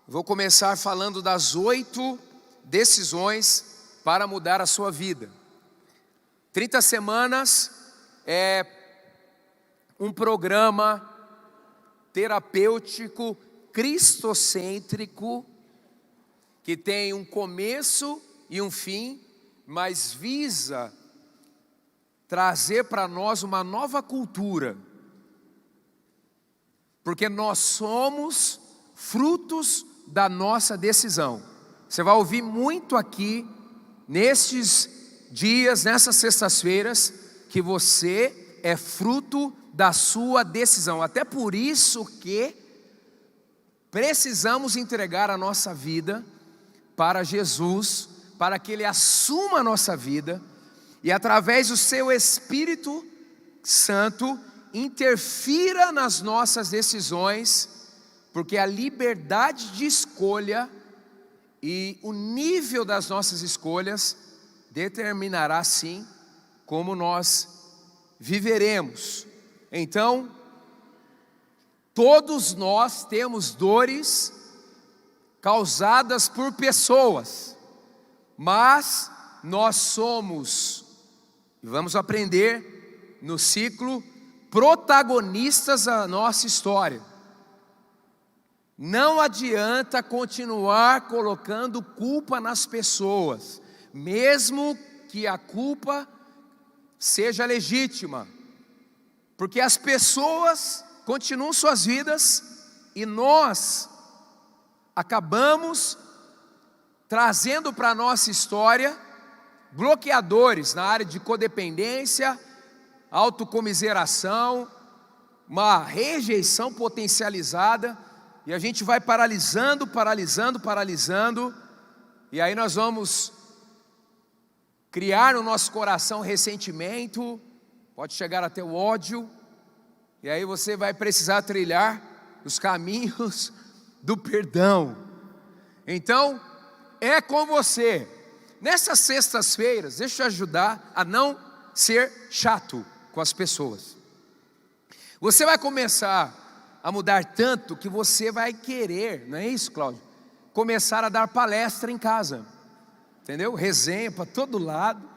Vou começar falando das 8 decisões para mudar a sua vida. 30 semanas é um programa terapêutico cristocêntrico que tem um começo e um fim, mas visa trazer para nós uma nova cultura, porque nós somos frutos da nossa decisão. Você vai ouvir muito aqui, nestes dias, nessas sextas-feiras, que você é fruto da sua decisão. Até por isso que precisamos entregar a nossa vida para Jesus, para que Ele assuma a nossa vida, e através do seu Espírito Santo, interfira nas nossas decisões, porque a liberdade de escolha e o nível das nossas escolhas determinará sim como nós viveremos. Então, todos nós temos dores causadas por pessoas, mas nós somos, vamos aprender no ciclo, protagonistas da nossa história. Não adianta continuar colocando culpa nas pessoas, mesmo que a culpa seja legítima, porque as pessoas continuam suas vidas e nós acabamos trazendo para a nossa história bloqueadores na área de codependência, autocomiseração, uma rejeição potencializada, e a gente vai paralisando, e aí nós vamos criar no nosso coração ressentimento, pode chegar até o ódio, e aí você vai precisar trilhar os caminhos do perdão. Então, é com você. Nessas sextas-feiras, deixa eu te ajudar a não ser chato com as pessoas. Você vai começar a mudar tanto que você vai querer, não é isso, Cláudio? Começar a dar palestra em casa, entendeu? Resenha para todo lado.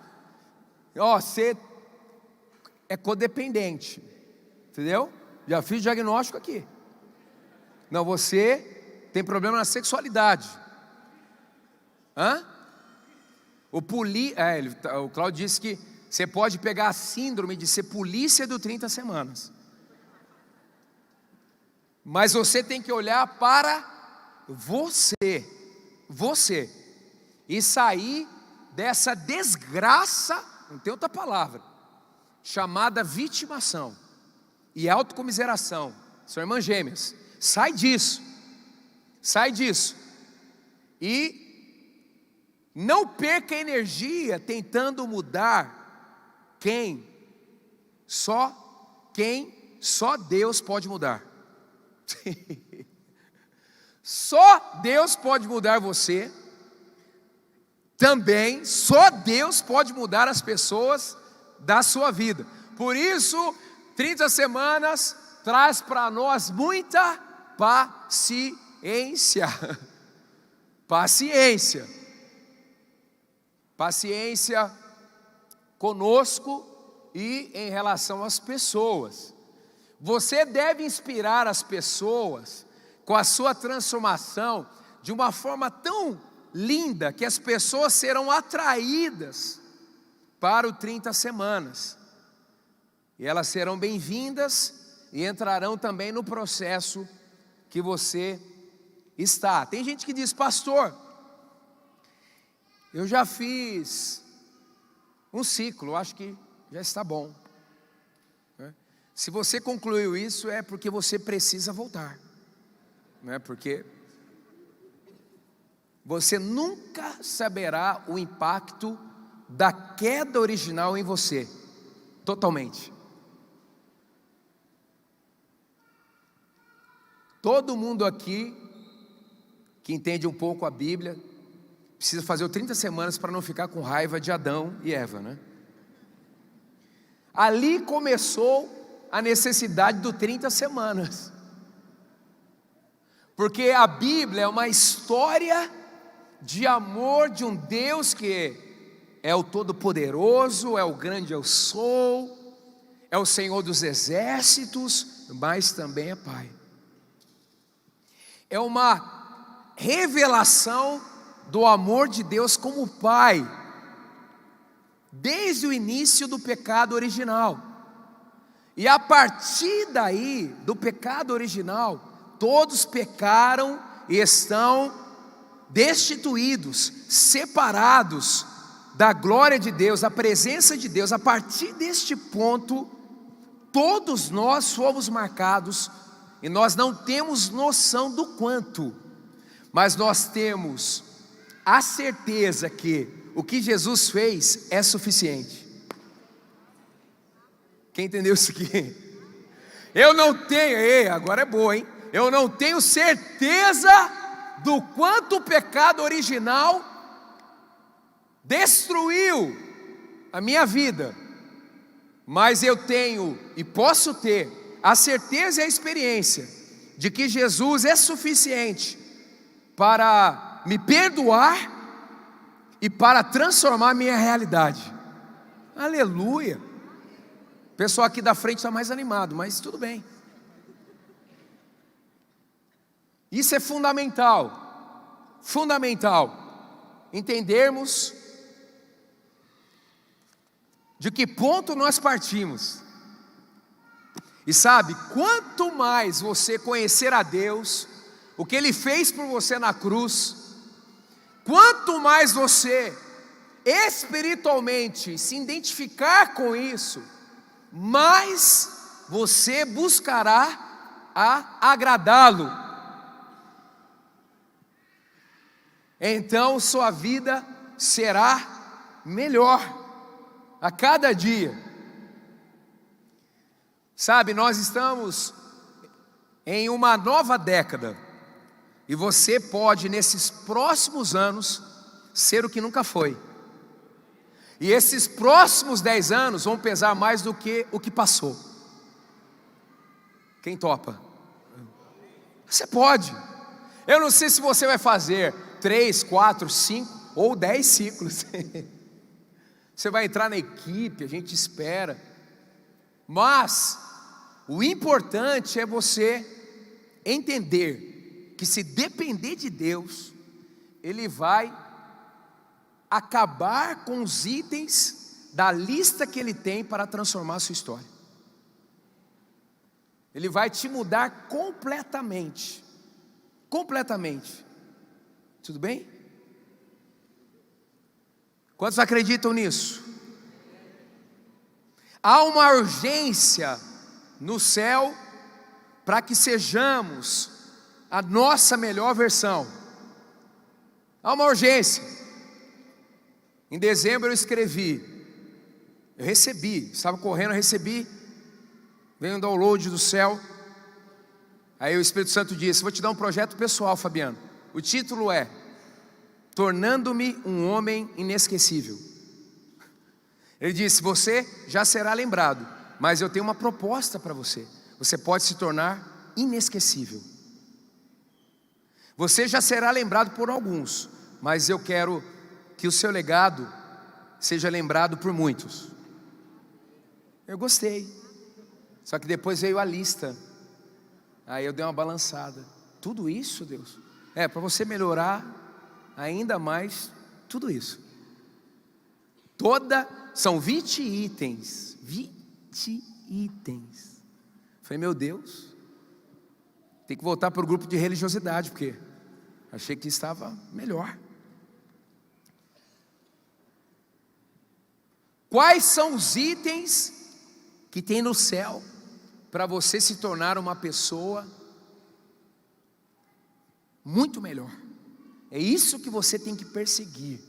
Você é codependente, entendeu? Já fiz diagnóstico aqui. Não, você tem problema na sexualidade. O Cláudio disse que você pode pegar a síndrome de ser polícia do 30 semanas. Mas você tem que olhar para você, e sair dessa desgraça, não tem outra palavra, chamada vitimação e autocomiseração. São irmãs gêmeas. Sai disso, e não perca energia tentando mudar quem só Deus pode mudar. Só Deus pode mudar você. Também só Deus pode mudar as pessoas da sua vida. Por isso, 30 semanas traz para nós muita paciência. Paciência conosco e em relação às pessoas. Você deve inspirar as pessoas com a sua transformação de uma forma tão linda que as pessoas serão atraídas para o 30 semanas. E elas serão bem-vindas e entrarão também no processo que você está. Tem gente que diz: pastor, eu já fiz um ciclo, acho que já está bom. Se você concluiu isso, é porque você precisa voltar, não é? Porque você nunca saberá o impacto da queda original em você, totalmente. Todo mundo aqui que entende um pouco a Bíblia precisa fazer o 30 semanas para não ficar com raiva de Adão e Eva, né? Ali começou a necessidade do 30 semanas. Porque a Bíblia é uma história de amor de um Deus que é o Todo-Poderoso, é o grande eu sou, é o Senhor dos exércitos, mas também é Pai. É uma revelação do amor de Deus como Pai, desde o início do pecado original. E a partir daí, do pecado original, todos pecaram e estão destituídos, separados da glória de Deus, da presença de Deus. A partir deste ponto, todos nós fomos marcados, e nós não temos noção do quanto, mas nós temos a certeza que o que Jesus fez é suficiente. Quem entendeu isso aqui? Eu não tenho, agora é boa, hein? Eu não tenho certeza do quanto o pecado original destruiu a minha vida, mas eu tenho e posso ter a certeza e a experiência de que Jesus é suficiente para me perdoar e para transformar a minha realidade. Aleluia! O pessoal aqui da frente está mais animado, mas tudo bem. Isso é fundamental, entendermos de que ponto nós partimos. E sabe, quanto mais você conhecer a Deus, o que Ele fez por você na cruz, quanto mais você espiritualmente se identificar com isso, mais você buscará a agradá-lo. Então sua vida será melhor a cada dia. Sabe, nós estamos em uma nova década, e você pode nesses próximos anos ser o que nunca foi. E esses próximos 10 anos vão pesar mais do que o que passou. Quem topa? Você pode. Eu não sei se você vai fazer 3, 4, 5 ou 10 ciclos. Você vai entrar na equipe, a gente espera. Mas o importante é você entender que, se depender de Deus, Ele vai acabar com os itens da lista que Ele tem para transformar a sua história. Ele vai te mudar completamente. Completamente. Tudo bem? Quantos acreditam nisso? Há uma urgência no céu para que sejamos a nossa melhor versão. Há uma urgência. Em dezembro eu recebi, estava correndo, eu recebi, veio um download do céu. Aí o Espírito Santo disse: vou te dar um projeto pessoal, Fabiano. O título é Tornando-me um Homem Inesquecível. Ele disse: você já será lembrado, mas eu tenho uma proposta para você. Você pode se tornar inesquecível. Você já será lembrado por alguns, mas eu quero que o seu legado seja lembrado por muitos. Eu gostei. Só que depois veio a lista. Aí eu dei uma balançada. Tudo isso, Deus? Para você melhorar ainda mais tudo isso. São 20 itens. 20 itens. Falei, meu Deus, tem que voltar para o grupo de religiosidade, porque achei que estava melhor. Quais são os itens que tem no céu para você se tornar uma pessoa muito melhor? É isso que você tem que perseguir.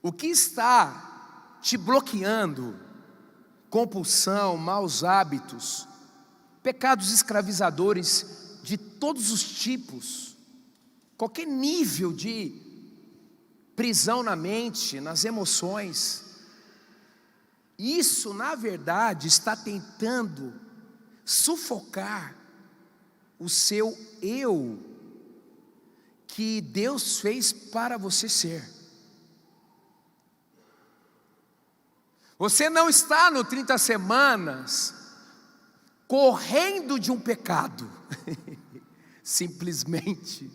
O que está te bloqueando? Compulsão, maus hábitos, pecados escravizadores de todos os tipos, qualquer nível de prisão na mente, nas emoções. Isso, na verdade, está tentando sufocar o seu eu que Deus fez para você ser. Você não está no 30 semanas correndo de um pecado, simplesmente,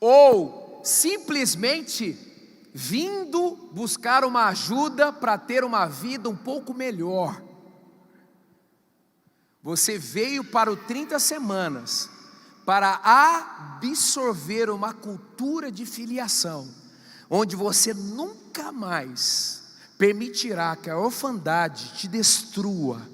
ou simplesmente vindo buscar uma ajuda para ter uma vida um pouco melhor. Você veio para o 30 semanas para absorver uma cultura de filiação, onde você nunca mais permitirá que a orfandade te destrua,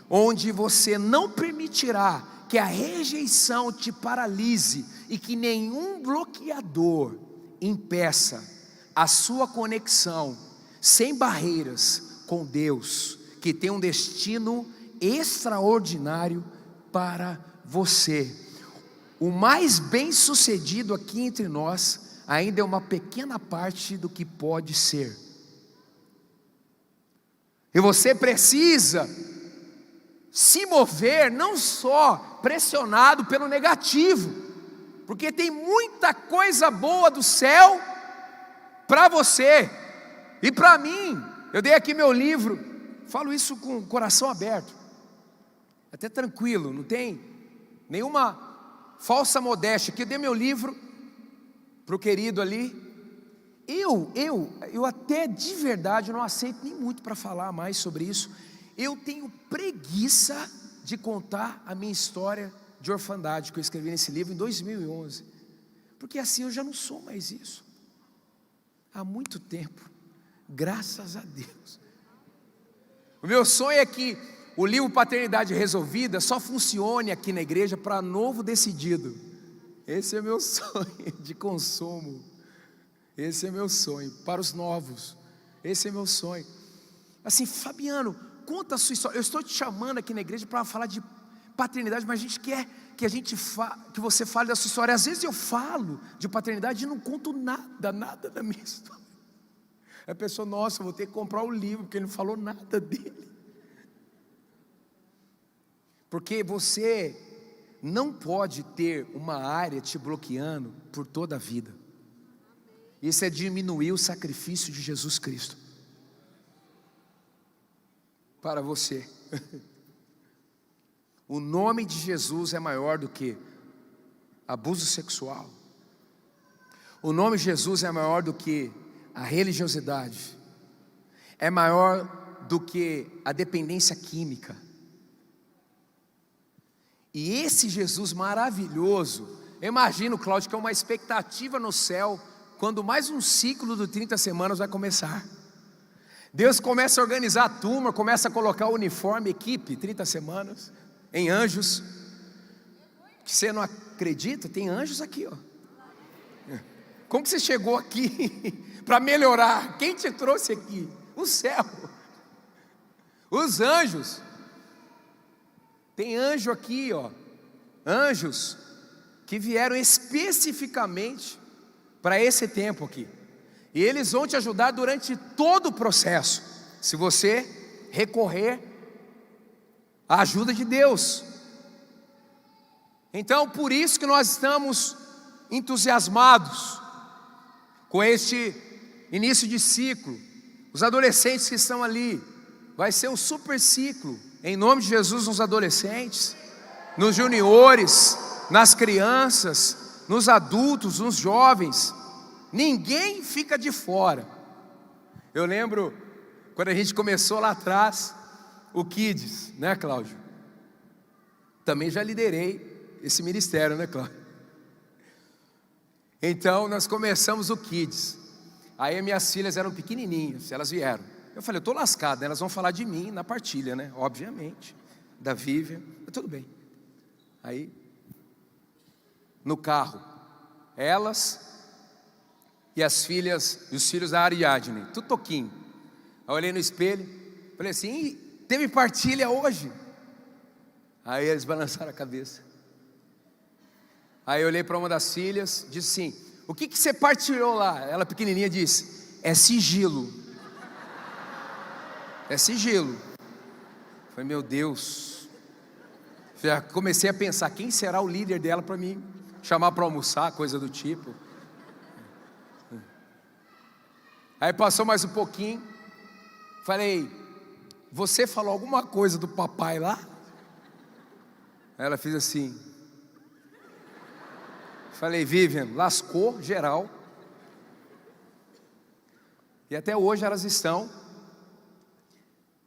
onde você não permitirá que a rejeição te paralise e que nenhum bloqueador impeça a sua conexão sem barreiras com Deus, que tem um destino extraordinário para você. O mais bem sucedido aqui entre nós ainda é uma pequena parte do que pode ser. E você precisa se mover não só pressionado pelo negativo, porque tem muita coisa boa do céu para você e para mim. Eu dei aqui meu livro, falo isso com o coração aberto, até tranquilo, não tem nenhuma falsa modéstia, que eu dei meu livro para o querido ali. Eu até de verdade não aceito nem muito para falar mais sobre isso. Eu tenho preguiça de contar a minha história de orfandade que eu escrevi nesse livro em 2011, porque assim eu já não sou mais isso há muito tempo, graças a Deus. O meu sonho é que o livro Paternidade Resolvida só funcione aqui na igreja para novo decidido. Esse é meu sonho de consumo. Esse é meu sonho para os novos. Esse é meu sonho. Assim, Fabiano, conta a sua história. Eu estou te chamando aqui na igreja para falar de paternidade, mas a gente quer que você fale da sua história. Às vezes eu falo de paternidade e não conto nada da minha história. A pessoa, nossa, eu vou ter que comprar o livro, porque ele não falou nada dele. Porque você não pode ter uma área te bloqueando por toda a vida. Isso é diminuir o sacrifício de Jesus Cristo para você. O nome de Jesus é maior do que abuso sexual. O nome de Jesus é maior do que a religiosidade. É maior do que a dependência química. E esse Jesus maravilhoso, eu imagino, Cláudio, que é uma expectativa no céu, quando mais um ciclo do 30 semanas vai começar. Deus começa a organizar a turma, começa a colocar o uniforme, equipe, 30 semanas, em anjos. Que você não acredita? Tem anjos aqui, ó. Como que você chegou aqui para melhorar? Quem te trouxe aqui? O céu. Os anjos. Tem anjo aqui, ó. Anjos que vieram especificamente para esse tempo aqui. E eles vão te ajudar durante todo o processo, se você recorrer à ajuda de Deus. Então, por isso que nós estamos entusiasmados com este início de ciclo. Os adolescentes que estão ali, vai ser um super ciclo, em nome de Jesus, nos adolescentes, nos juniores, nas crianças, nos adultos, nos jovens. Ninguém fica de fora. Eu lembro quando a gente começou lá atrás o Kids, né, Cláudio? Também já liderei esse ministério, né, Cláudio? Então nós começamos o Kids. Aí minhas filhas eram pequenininhas, elas vieram. Eu falei, eu estou lascado, né? Elas vão falar de mim na partilha, né? Obviamente, da Vivian, tudo bem. Aí, no carro, elas e as filhas e os filhos da Ariadne, tudo toquinho. Aí eu olhei no espelho, falei assim, teve partilha hoje? Aí eles balançaram a cabeça. Aí eu olhei para uma das filhas, disse assim, o que você partilhou lá? Ela pequenininha disse, é sigilo. É sigilo. Eu falei, meu Deus. Já comecei a pensar, quem será o líder dela para mim chamar para almoçar, coisa do tipo. Aí passou mais um pouquinho, falei, você falou alguma coisa do papai lá? Aí ela fez assim. Falei, Vivian, lascou geral. E até hoje elas estão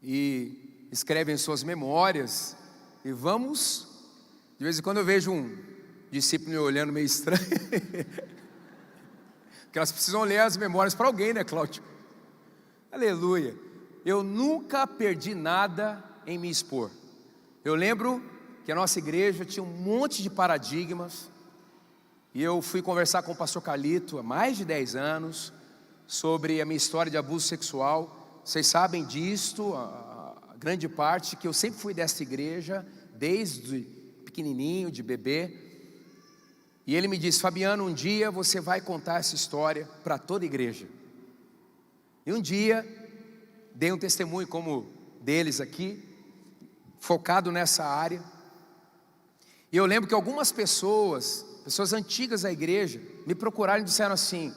e escrevem suas memórias. E vamos, de vez em quando eu vejo um discípulo me olhando meio estranho. Porque elas precisam ler as memórias para alguém, né, Cláudio? Aleluia. Eu nunca perdi nada em me expor. Eu lembro que a nossa igreja tinha um monte de paradigmas. E eu fui conversar com o pastor Carlito há mais de 10 anos sobre a minha história de abuso sexual. Vocês sabem disto, a grande parte, que eu sempre fui desta igreja, desde pequenininho, de bebê. E ele me disse, Fabiano, um dia você vai contar essa história para toda a igreja. E um dia, dei um testemunho como deles aqui, focado nessa área. E eu lembro que algumas pessoas antigas da igreja, me procuraram e disseram assim,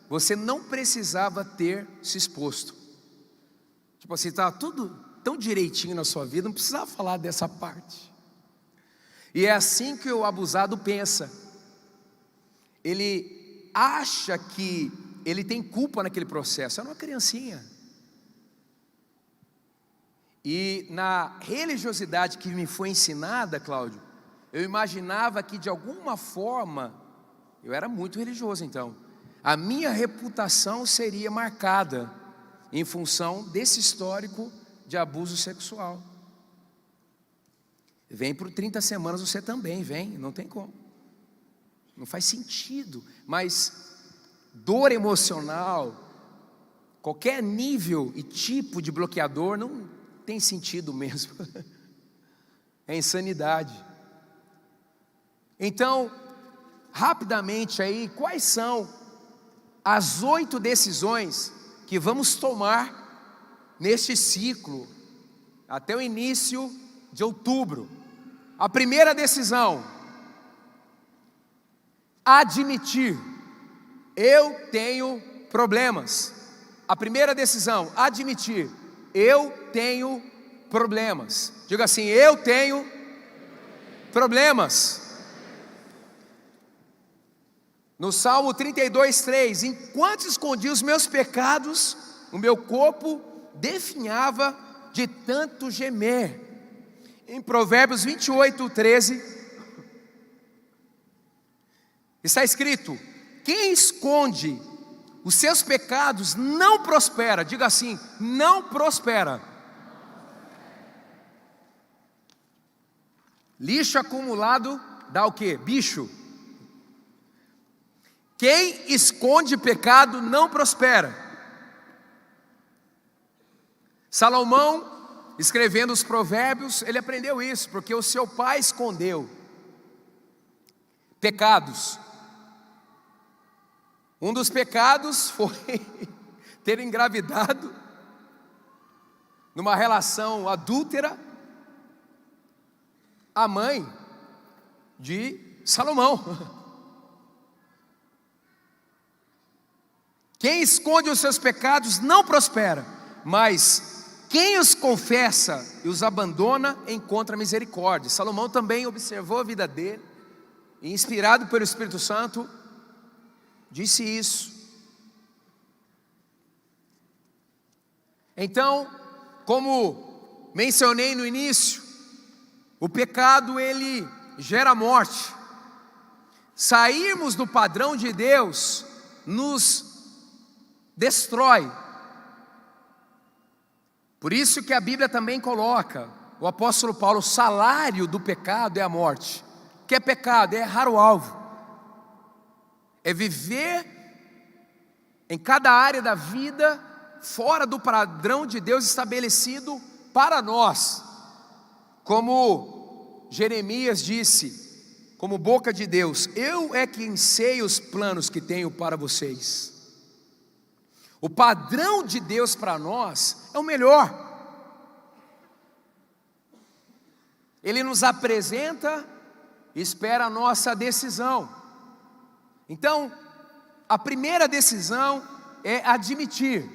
você não precisava ter se exposto. Tipo assim, estava tudo tão direitinho na sua vida, não precisava falar dessa parte. E é assim que o abusado pensa. Ele acha que ele tem culpa naquele processo, era uma criancinha. E na religiosidade que me foi ensinada, Cláudio, eu imaginava que de alguma forma, eu era muito religioso então, a minha reputação seria marcada em função desse histórico de abuso sexual. Vem por 30 semanas você também, vem, não tem como. Não faz sentido, mas dor emocional, qualquer nível e tipo de bloqueador não tem sentido mesmo. É insanidade. Então, rapidamente aí, quais são as 8 decisões que vamos tomar neste ciclo, até o início de outubro? A primeira decisão, admitir, eu tenho problemas. A primeira decisão, admitir, eu tenho problemas. Diga assim, eu tenho problemas. No Salmo 32:3, enquanto escondia os meus pecados, o meu corpo definhava de tanto gemer. Em Provérbios 28:13, está escrito, quem esconde os seus pecados não prospera. Diga assim, não prospera. Lixo acumulado dá o quê? Bicho. Quem esconde pecado não prospera. Salomão, escrevendo os provérbios, ele aprendeu isso, porque o seu pai escondeu pecados. Um dos pecados foi ter engravidado numa relação adúltera a mãe de Salomão. Quem esconde os seus pecados não prospera, mas quem os confessa e os abandona encontra misericórdia. Salomão também observou a vida dele e, inspirado pelo Espírito Santo, disse isso. Então, como mencionei no início, o pecado ele gera morte. Sairmos do padrão de Deus nos destrói. Por isso que a Bíblia também coloca, o apóstolo Paulo, o salário do pecado é a morte. O que é pecado? É errar o alvo. É viver em cada área da vida fora do padrão de Deus estabelecido para nós. Como Jeremias disse, como boca de Deus, eu é quem sei os planos que tenho para vocês. O padrão de Deus para nós é o melhor. Ele nos apresenta e espera a nossa decisão. Então, a primeira decisão é admitir.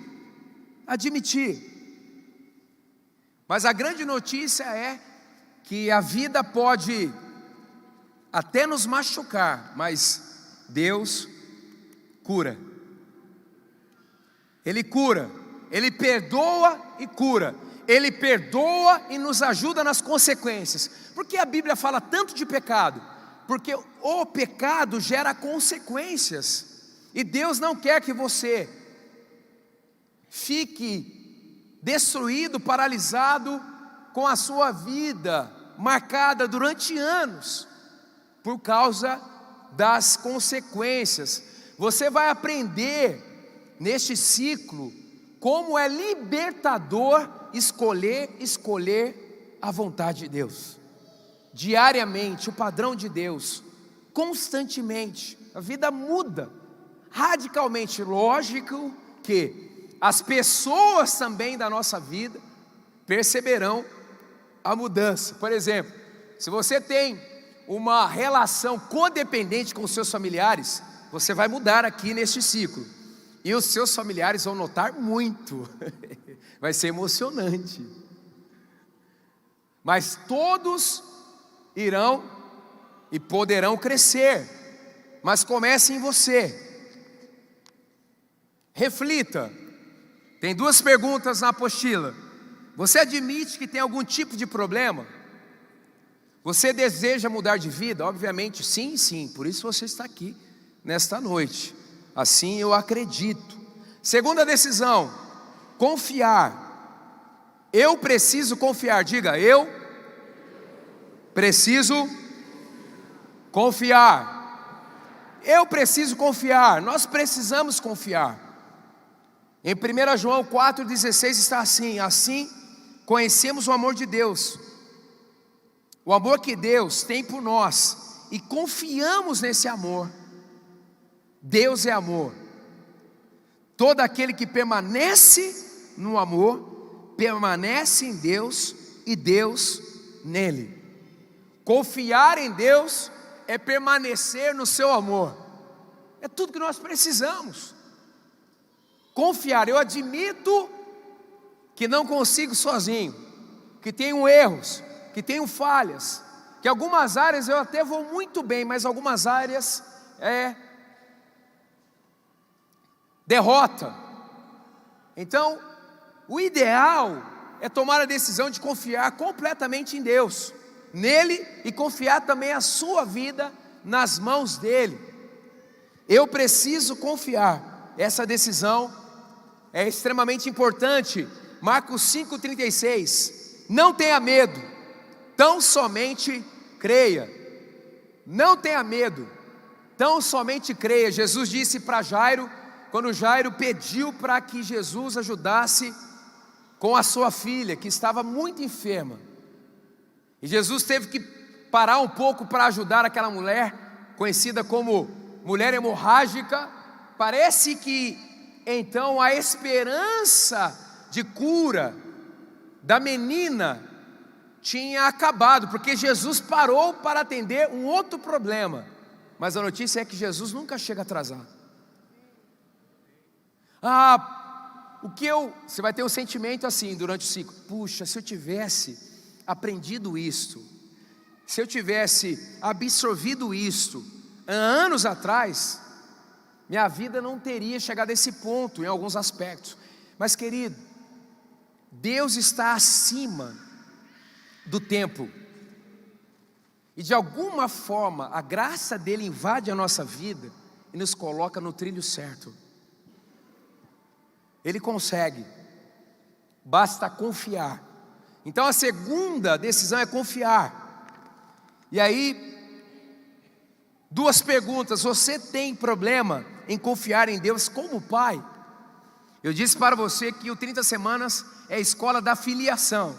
Mas a grande notícia é que a vida pode até nos machucar, mas Deus cura. Ele cura, Ele perdoa e cura. Ele perdoa e nos ajuda nas consequências. Por que a Bíblia fala tanto de pecado? Porque o pecado gera consequências. E Deus não quer que você fique destruído, paralisado, com a sua vida marcada durante anos, por causa das consequências. Você vai aprender neste ciclo como é libertador escolher a vontade de Deus, diariamente, o padrão de Deus, constantemente. A vida muda radicalmente. Lógico que as pessoas também da nossa vida perceberão a mudança. Por exemplo, se você tem uma relação codependente com os seus familiares, você vai mudar aqui neste ciclo, e os seus familiares vão notar muito. Vai ser emocionante, mas todos irão e poderão crescer. Mas comece em você. Reflita. Tem 2 perguntas na apostila. Você admite que tem algum tipo de problema? Você deseja mudar de vida? Obviamente sim, por isso você está aqui nesta noite. Assim eu acredito. Segunda decisão, confiar. Eu preciso confiar. Diga, eu preciso confiar. Eu preciso confiar. Nós precisamos confiar. Em 1 João 4,16 está assim: assim conhecemos o amor de Deus, o amor que Deus tem por nós, e confiamos nesse amor. Deus é amor. Todo aquele que permanece no amor, permanece em Deus e Deus nele. Confiar em Deus é permanecer no seu amor. É tudo que nós precisamos. Confiar. Eu admito que não consigo sozinho, que tenho erros, que tenho falhas, que algumas áreas eu até vou muito bem, mas algumas áreas é derrota. Então, o ideal é tomar a decisão de confiar completamente em Deus, nele, e confiar também a sua vida nas mãos dele. Eu preciso confiar. Essa decisão é extremamente importante. Marcos 5,36: não tenha medo, tão somente creia. Não tenha medo, tão somente creia. Jesus disse para Jairo, quando Jairo pediu para que Jesus ajudasse com a sua filha, que estava muito enferma, e Jesus teve que parar um pouco para ajudar aquela mulher, conhecida como mulher hemorrágica. Parece que então a esperança de cura da menina tinha acabado, porque Jesus parou para atender um outro problema. Mas a notícia é que Jesus nunca chega atrasado. Você vai ter um sentimento assim durante o ciclo: puxa, se eu tivesse aprendido isto, se eu tivesse absorvido isto anos atrás, minha vida não teria chegado a esse ponto em alguns aspectos. Mas querido, Deus está acima do tempo, e de alguma forma a graça dele invade a nossa vida e nos coloca no trilho certo. Ele consegue, basta confiar. Então a segunda decisão é confiar. E aí, 2 perguntas: você tem problema em confiar em Deus como pai? Eu disse para você que o 30 Semanas é a escola da filiação.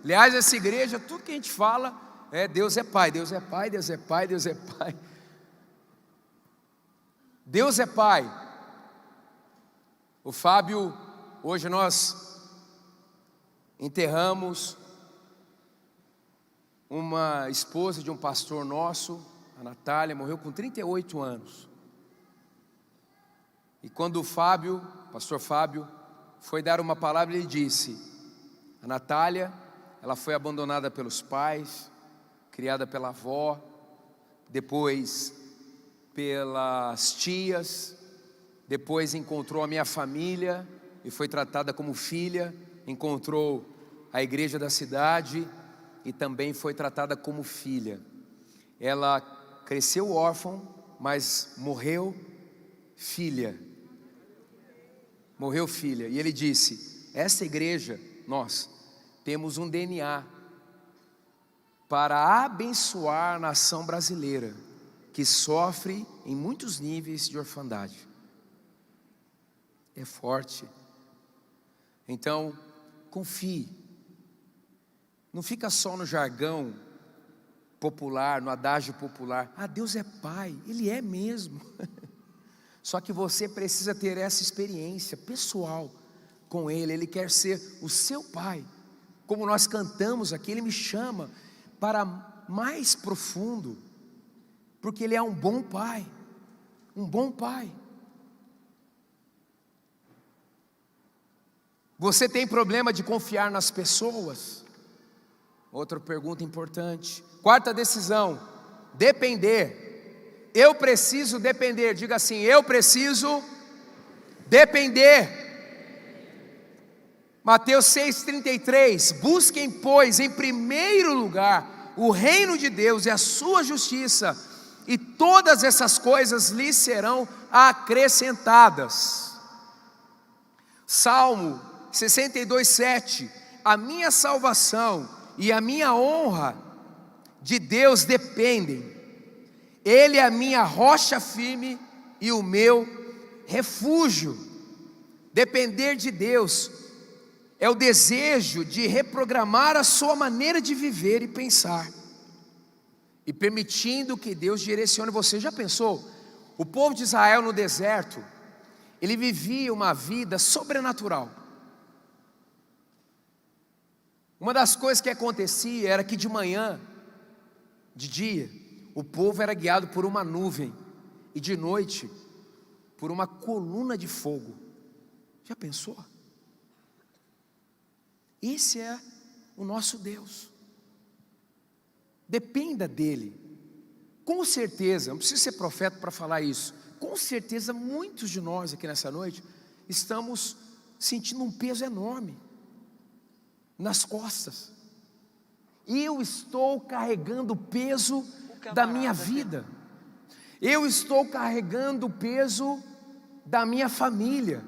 Aliás, essa igreja, tudo que a gente fala é Deus é Pai, Deus é Pai, Deus é Pai, Deus é Pai. Deus é Pai. O Fábio, hoje nós enterramos uma esposa de um pastor nosso, a Natália, morreu com 38 anos. E quando o pastor Fábio, foi dar uma palavra, ele disse: a Natália, ela foi abandonada pelos pais, criada pela avó, depois pelas tias, depois encontrou a minha família e foi tratada como filha, encontrou a igreja da cidade e também foi tratada como filha. Ela cresceu órfã, mas morreu filha. Morreu filha. E ele disse: essa igreja, nós temos um DNA para abençoar a nação brasileira, que sofre em muitos níveis de orfandade. É forte. Então, confie. Não fica só no jargão popular, no adágio popular. Ah, Deus é Pai. Ele é mesmo. Só que você precisa ter essa experiência pessoal com Ele. Ele quer ser o seu Pai. Como nós cantamos aqui, Ele me chama para mais profundo, porque Ele é um bom Pai. Um bom Pai. Você tem problema de confiar nas pessoas? Outra pergunta importante. Quarta decisão: depender. Eu preciso depender. Diga assim: eu preciso depender. Mateus 6,33: busquem, pois, em primeiro lugar o reino de Deus e a sua justiça, e todas essas coisas lhes serão acrescentadas. Salmo 62,7: a minha salvação e a minha honra de Deus dependem. Ele é a minha rocha firme e o meu refúgio. Depender de Deus é o desejo de reprogramar a sua maneira de viver e pensar, e permitindo que Deus direcione você. Já pensou? O povo de Israel no deserto, ele vivia uma vida sobrenatural. Uma das coisas que acontecia era que de manhã, de dia, o povo era guiado por uma nuvem, e de noite por uma coluna de fogo. Já pensou? Esse é o nosso Deus. Dependa dele. Com certeza, não precisa ser profeta para falar isso, com certeza muitos de nós aqui nessa noite estamos sentindo um peso enorme nas costas. Eu estou carregando o peso da minha vida. Eu estou carregando o peso da minha família,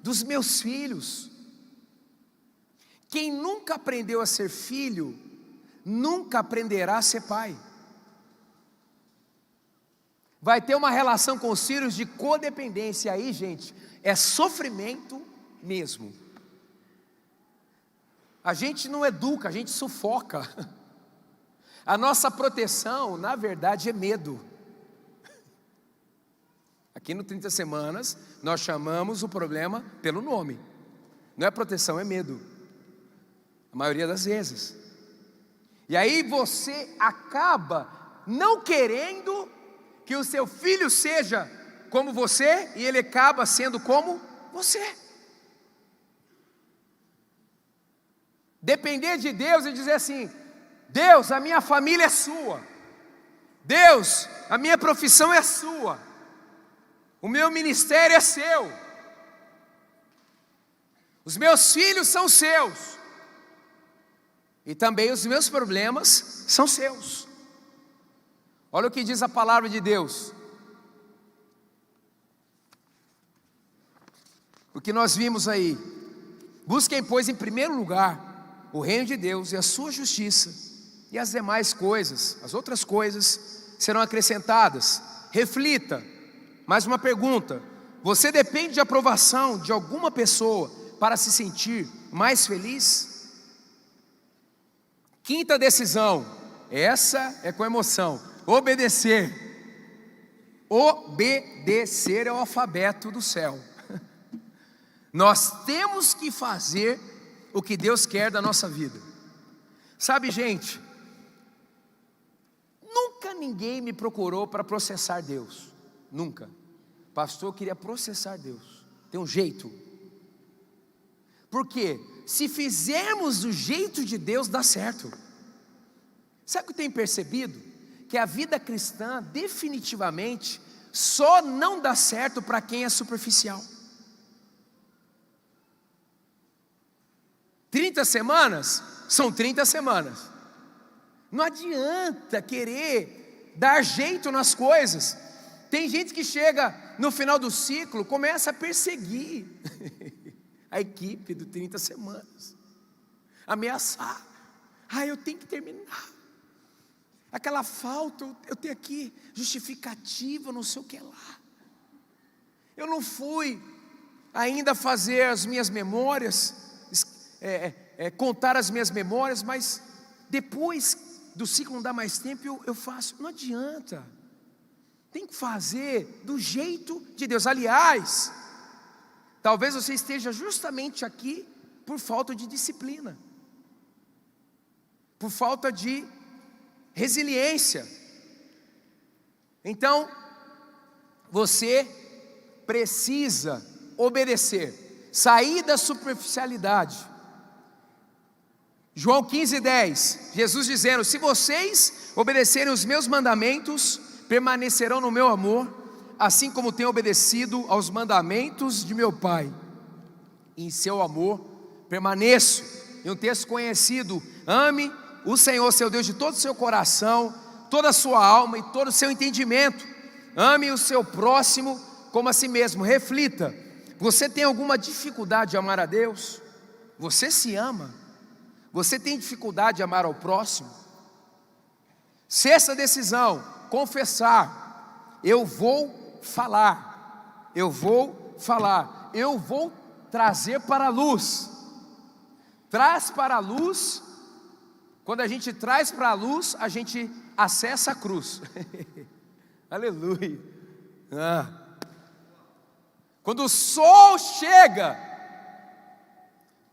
dos meus filhos. Quem nunca aprendeu a ser filho, nunca aprenderá a ser pai. Vai ter uma relação com os filhos de codependência. Aí, gente, é sofrimento mesmo. A gente não educa, a gente sufoca. A nossa proteção, na verdade, é medo. Aqui no 30 Semanas, nós chamamos o problema pelo nome. Não é proteção, é medo. A maioria das vezes. E aí você acaba não querendo que o seu filho seja como você, e ele acaba sendo como você. Depender de Deus e dizer assim: Deus, a minha família é sua. Deus, a minha profissão é sua. O meu ministério é seu. Os meus filhos são seus. E também os meus problemas são seus. Olha o que diz a palavra de Deus. O que nós vimos aí: busquem, pois, em primeiro lugar o reino de Deus e a sua justiça, e as demais coisas, as outras coisas, serão acrescentadas. Reflita. Mais uma pergunta: você depende de aprovação de alguma pessoa para se sentir mais feliz? Quinta decisão, essa é com emoção: obedecer. Obedecer é o alfabeto do céu. Nós temos que fazer o que Deus quer da nossa vida. Sabe, gente, nunca ninguém me procurou para processar Deus. Nunca. Pastor, eu queria processar Deus. Tem um jeito. Por quê? Se fizermos do jeito de Deus, dá certo. Sabe o que eu tenho percebido? Que a vida cristã definitivamente só não dá certo para quem é superficial. 30 semanas são 30 semanas. Não adianta querer dar jeito nas coisas. Tem gente que chega no final do ciclo, começa a perseguir a equipe do 30 semanas, ameaçar. Eu tenho que terminar. Aquela falta, eu tenho aqui justificativa, não sei o que lá. Eu não fui ainda fazer as minhas memórias, contar as minhas memórias, mas depois do ciclo não dá mais tempo, eu faço. Não adianta. Tem que fazer do jeito de Deus. Aliás, talvez você esteja justamente aqui por falta de disciplina, por falta de resiliência. Então, você precisa obedecer, sair da superficialidade. João 15:10, Jesus dizendo: se vocês obedecerem os meus mandamentos, permanecerão no meu amor, assim como tenho obedecido aos mandamentos de meu Pai. Em seu amor permaneço. Em um texto conhecido: ame o Senhor seu Deus de todo o seu coração, toda a sua alma e todo o seu entendimento. Ame o seu próximo como a si mesmo. Reflita: você tem alguma dificuldade de amar a Deus? Você se ama? Você tem dificuldade de amar ao próximo? Sexta decisão: confessar. Eu vou falar. Eu vou falar. Eu vou trazer para a luz. Traz para a luz. Quando a gente traz para a luz, a gente acessa a cruz. Aleluia. Quando o sol chega,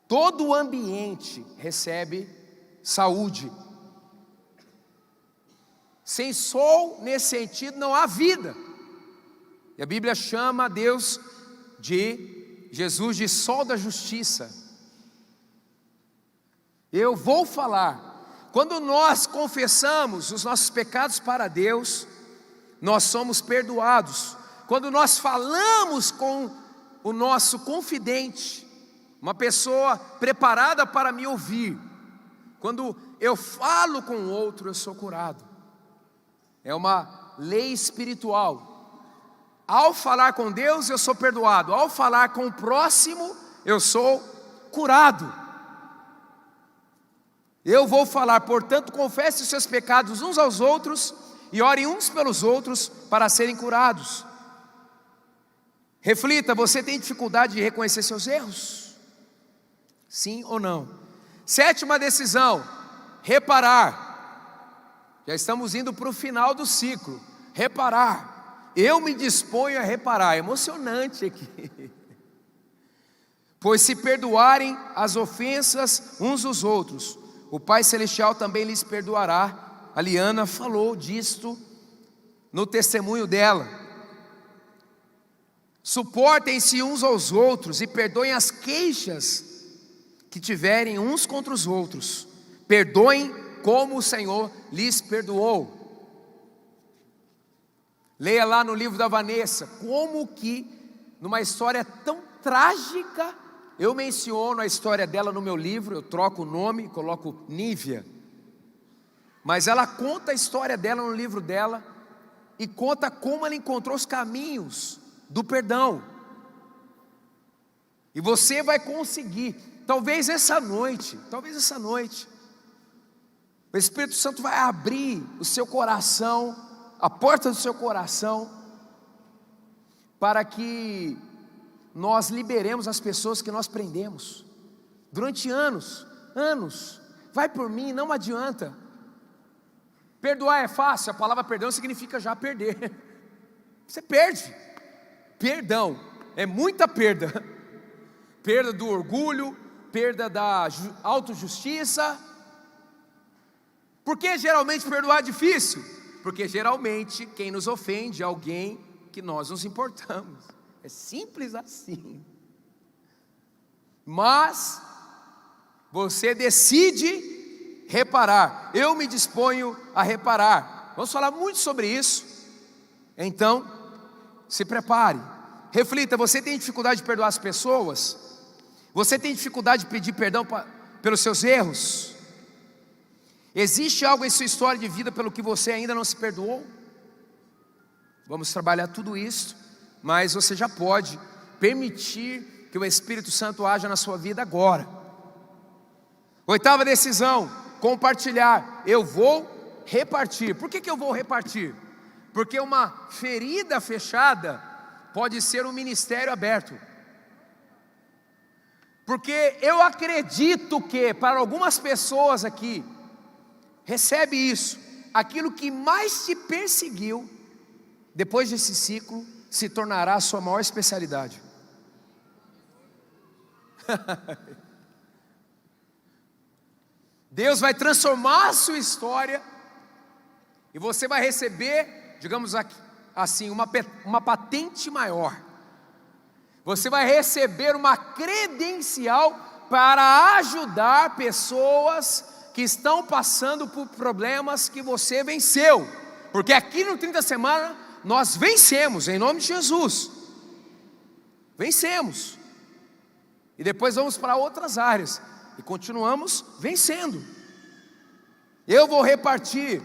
todo o ambiente recebe saúde. Sem sol, nesse sentido, não há vida. E a Bíblia chama Deus de Jesus de sol da justiça. Eu vou falar. Quando nós confessamos os nossos pecados para Deus, nós somos perdoados. Quando nós falamos com o nosso confidente, uma pessoa preparada para me ouvir, quando eu falo com o outro, eu sou curado. É uma lei espiritual. Ao falar com Deus, eu sou perdoado. Ao falar com o próximo, eu sou curado. Eu vou falar, portanto, confesse os seus pecados uns aos outros e orem uns pelos outros para serem curados. Reflita: você tem dificuldade de reconhecer seus erros? Sim ou não? Sétima decisão: reparar. Já estamos indo para o final do ciclo. Reparar. Eu me disponho a reparar. É emocionante aqui. Pois se perdoarem as ofensas uns dos outros, o Pai Celestial também lhes perdoará. A Liana falou disto no testemunho dela. Suportem-se uns aos outros e perdoem as queixas que tiverem uns contra os outros. Perdoem como o Senhor lhes perdoou. Leia lá no livro da Vanessa, como que numa história tão trágica, eu menciono a história dela no meu livro, eu troco o nome, coloco Nívia, mas ela conta a história dela no livro dela, e conta como ela encontrou os caminhos do perdão. E você vai conseguir, talvez essa noite, o Espírito Santo vai abrir o seu coração, a porta do seu coração, para que nós liberemos as pessoas que nós prendemos durante anos. Vai por mim, não adianta. Perdoar é fácil, a palavra perdão significa já perder. Você perde. Perdão é muita perda. Perda do orgulho, perda da autojustiça. Por que geralmente perdoar é difícil? Porque geralmente quem nos ofende é alguém que nós nos importamos. É simples assim. Mas você decide reparar. Eu me disponho a reparar. Vamos falar muito sobre isso. Então, se prepare. Reflita, você tem dificuldade de perdoar as pessoas? Você tem dificuldade de pedir perdão pelos seus erros? Existe algo em sua história de vida pelo que você ainda não se perdoou? Vamos trabalhar tudo isso, mas você já pode permitir que o Espírito Santo haja na sua vida agora. Oitava decisão, compartilhar. Eu vou repartir. Por que eu vou repartir? Porque uma ferida fechada pode ser um ministério aberto. Porque eu acredito que para algumas pessoas aqui, recebe isso, aquilo que mais te perseguiu, depois desse ciclo, se tornará a sua maior especialidade. Deus vai transformar a sua história, e você vai receber, digamos assim, uma patente maior. Você vai receber uma credencial para ajudar pessoas que estão passando por problemas que você venceu. Porque aqui no 30 Semanas nós vencemos, em nome de Jesus. Vencemos. E depois vamos para outras áreas e continuamos vencendo. Eu vou repartir.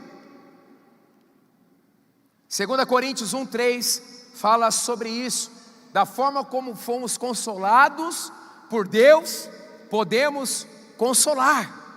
2 Coríntios 1:3 fala sobre isso. Da forma como fomos consolados por Deus, podemos consolar.